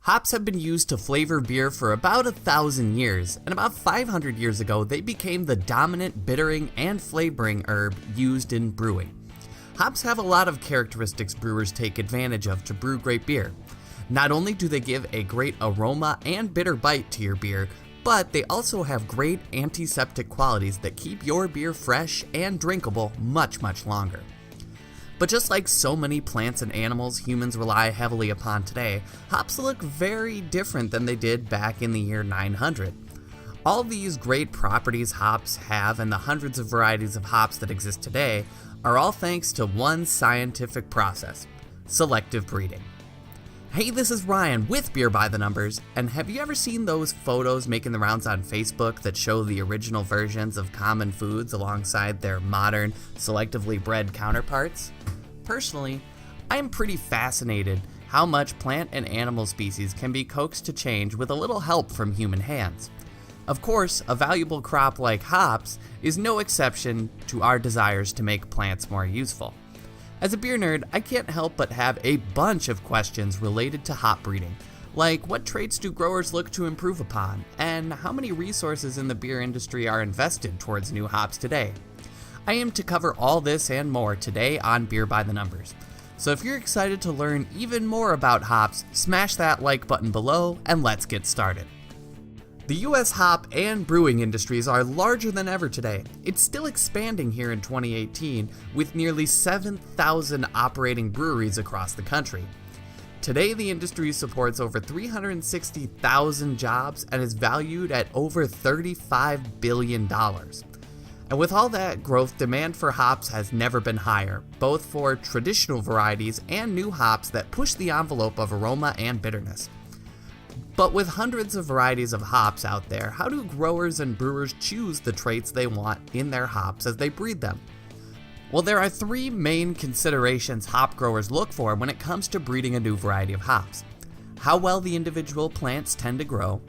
Hops have been used to flavor beer for about 1,000 years, and about 500 years ago they became the dominant bittering and flavoring herb used in brewing. Hops have a lot of characteristics brewers take advantage of to brew great beer. Not only do they give a great aroma and bitter bite to your beer, but they also have great antiseptic qualities that keep your beer fresh and drinkable much longer. But just like so many plants and animals humans rely heavily upon today, hops look very different than they did back in the year 900. All these great properties hops have and the hundreds of varieties of hops that exist today are all thanks to one scientific process: selective breeding. Hey, this is Ryan with Beer by the Numbers, and have you ever seen those photos making the rounds on Facebook that show the original versions of common foods alongside their modern, selectively bred counterparts? Personally, I am pretty fascinated how much plant and animal species can be coaxed to change with a little help from human hands. Of course, a valuable crop like hops is no exception to our desires to make plants more useful. As a beer nerd, I can't help but have a bunch of questions related to hop breeding, like what traits do growers look to improve upon, and how many resources in the beer industry are invested towards new hops today. I aim to cover all this and more today on Beer by the Numbers. So if you're excited to learn even more about hops, smash that like button below and let's get started. The US hop and brewing industries are larger than ever today. It's still expanding here in 2018 with nearly 7,000 operating breweries across the country. Today the industry supports over 360,000 jobs and is valued at over $35 billion. And with all that growth, demand for hops has never been higher, both for traditional varieties and new hops that push the envelope of aroma and bitterness. But with hundreds of varieties of hops out there, how do growers and brewers choose the traits they want in their hops as they breed them? Well, there are three main considerations hop growers look for when it comes to breeding a new variety of hops: how well the individual plants tend to grow,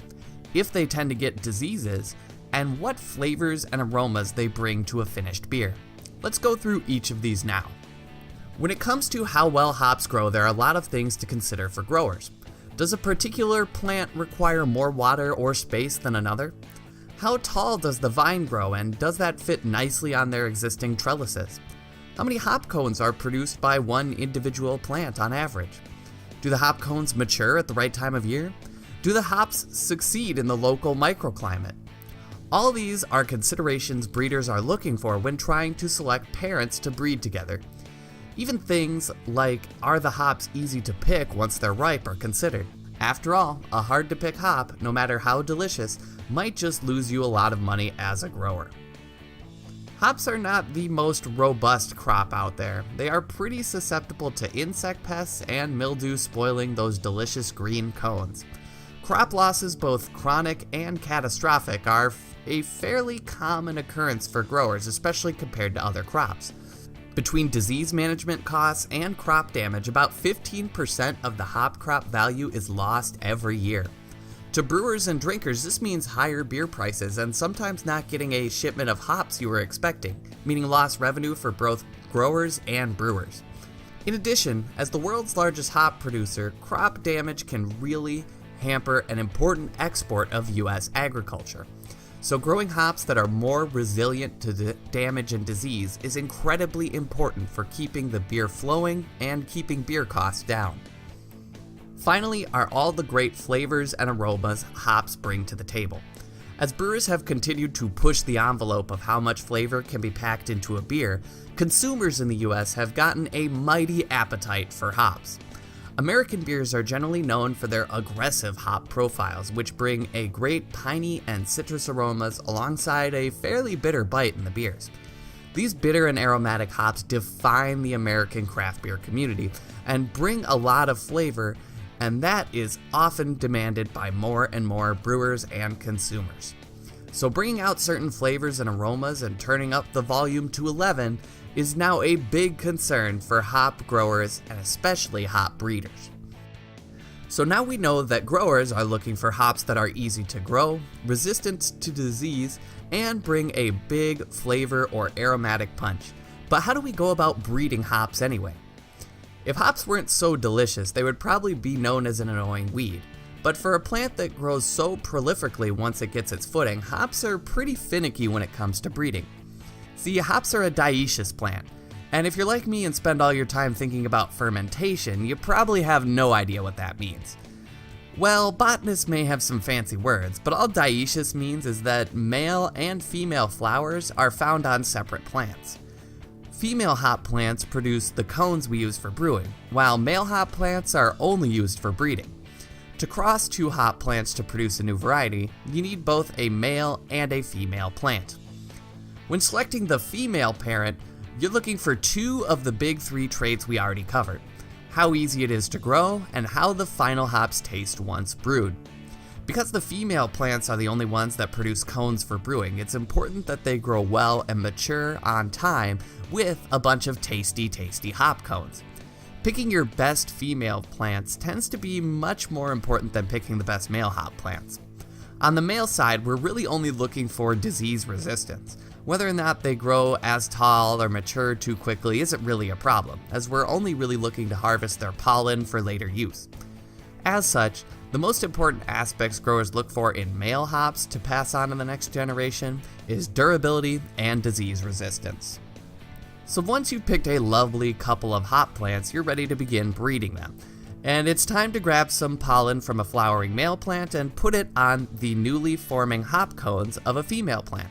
if they tend to get diseases, and what flavors and aromas they bring to a finished beer. Let's go through each of these now. When it comes to how well hops grow, there are a lot of things to consider for growers. Does a particular plant require more water or space than another? How tall does the vine grow, and does that fit nicely on their existing trellises? How many hop cones are produced by one individual plant on average? Do the hop cones mature at the right time of year? Do the hops succeed in the local microclimate? All these are considerations breeders are looking for when trying to select parents to breed together. Even things like, are the hops easy to pick once they're ripe, are considered. After all, a hard to pick hop, no matter how delicious, might just lose you a lot of money as a grower. Hops are not the most robust crop out there. They are pretty susceptible to insect pests and mildew spoiling those delicious green cones. Crop losses, both chronic and catastrophic, are a fairly common occurrence for growers, especially compared to other crops. Between disease management costs and crop damage, about 15% of the hop crop value is lost every year. To brewers and drinkers, this means higher beer prices and sometimes not getting a shipment of hops you were expecting, meaning lost revenue for both growers and brewers. In addition, as the world's largest hop producer, crop damage can really hamper an important export of US agriculture. So growing hops that are more resilient to damage and disease is incredibly important for keeping the beer flowing and keeping beer costs down. Finally are all the great flavors and aromas hops bring to the table. As brewers have continued to push the envelope of how much flavor can be packed into a beer, consumers in the US have gotten a mighty appetite for hops. American beers are generally known for their aggressive hop profiles, which bring a great piney and citrus aromas alongside a fairly bitter bite in the beers. These bitter and aromatic hops define the American craft beer community and bring a lot of flavor, and that is often demanded by more and more brewers and consumers. So bringing out certain flavors and aromas and turning up the volume to 11 is now a big concern for hop growers and especially hop breeders. So now we know that growers are looking for hops that are easy to grow, resistant to disease, and bring a big flavor or aromatic punch. But how do we go about breeding hops anyway? If hops weren't so delicious, they would probably be known as an annoying weed. But for a plant that grows so prolifically once it gets its footing, hops are pretty finicky when it comes to breeding. See, hops are a dioecious plant, and if you're like me and spend all your time thinking about fermentation, you probably have no idea what that means. Well, botanists may have some fancy words, but all dioecious means is that male and female flowers are found on separate plants. Female hop plants produce the cones we use for brewing, while male hop plants are only used for breeding. To cross two hop plants to produce a new variety, you need both a male and a female plant. When selecting the female parent, you're looking for two of the big three traits we already covered: how easy it is to grow, and how the final hops taste once brewed. Because the female plants are the only ones that produce cones for brewing, it's important that they grow well and mature on time with a bunch of tasty hop cones. Picking your best female plants tends to be much more important than picking the best male hop plants. On the male side, we're really only looking for disease resistance. Whether or not they grow as tall or mature too quickly isn't really a problem, as we're only really looking to harvest their pollen for later use. As such, the most important aspects growers look for in male hops to pass on to the next generation is durability and disease resistance. So once you've picked a lovely couple of hop plants, you're ready to begin breeding them. And it's time to grab some pollen from a flowering male plant and put it on the newly forming hop cones of a female plant.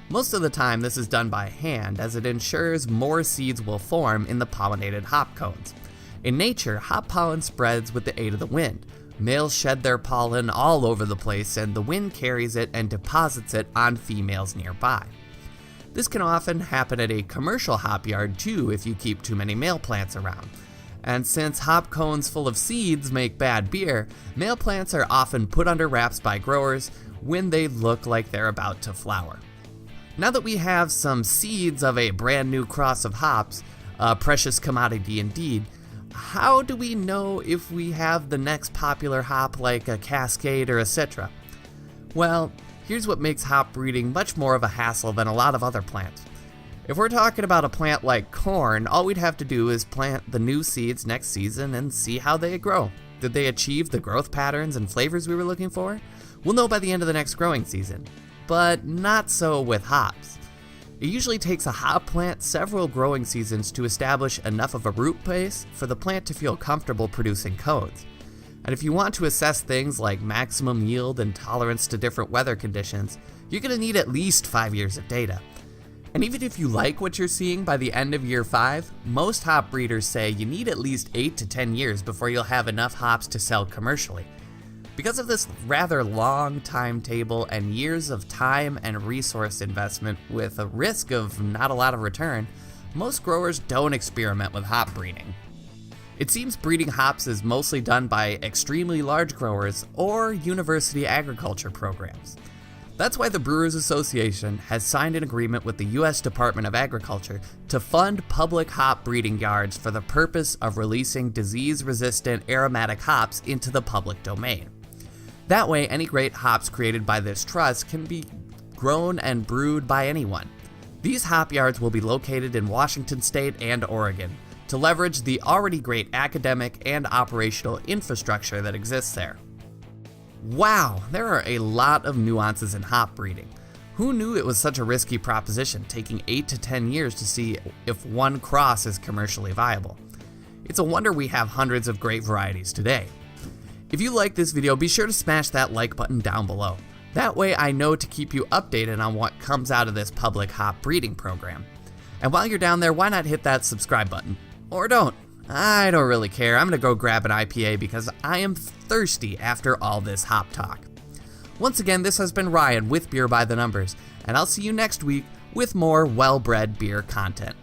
Most of the time this is done by hand, as it ensures more seeds will form in the pollinated hop cones. In nature, hop pollen spreads with the aid of the wind. Males shed their pollen all over the place, and the wind carries it and deposits it on females nearby. This can often happen at a commercial hop yard too if you keep too many male plants around. And since hop cones full of seeds make bad beer, male plants are often put under wraps by growers when they look like they're about to flower. Now that we have some seeds of a brand new cross of hops, a precious commodity indeed, how do we know if we have the next popular hop like a Cascade or a Citra? Well, here's what makes hop breeding much more of a hassle than a lot of other plants. If we're talking about a plant like corn, all we'd have to do is plant the new seeds next season and see how they grow. Did they achieve the growth patterns and flavors we were looking for? We'll know by the end of the next growing season. But not so with hops. It usually takes a hop plant several growing seasons to establish enough of a root base for the plant to feel comfortable producing cones. And if you want to assess things like maximum yield and tolerance to different weather conditions, you're going to need at least 5 years of data. And even if you like what you're seeing by the end of year 5, most hop breeders say you need at least 8 to 10 years before you'll have enough hops to sell commercially. Because of this rather long timetable and years of time and resource investment with a risk of not a lot of return, most growers don't experiment with hop breeding. It seems breeding hops is mostly done by extremely large growers or university agriculture programs. That's why the Brewers Association has signed an agreement with the U.S. Department of Agriculture to fund public hop breeding yards for the purpose of releasing disease-resistant aromatic hops into the public domain. That way, any great hops created by this trust can be grown and brewed by anyone. These hop yards will be located in Washington State and Oregon to leverage the already great academic and operational infrastructure that exists there. Wow, there are a lot of nuances in hop breeding. Who knew it was such a risky proposition, taking 8 to 10 years to see if one cross is commercially viable? It's a wonder we have hundreds of great varieties today. If you like this video, be sure to smash that like button down below. That way I know to keep you updated on what comes out of this public hop breeding program. And while you're down there, why not hit that subscribe button? Or don't. I don't really care. I'm gonna go grab an IPA because I am thirsty after all this hop talk. Once again, this has been Ryan with Beer by the Numbers, and I'll see you next week with more well-bred beer content.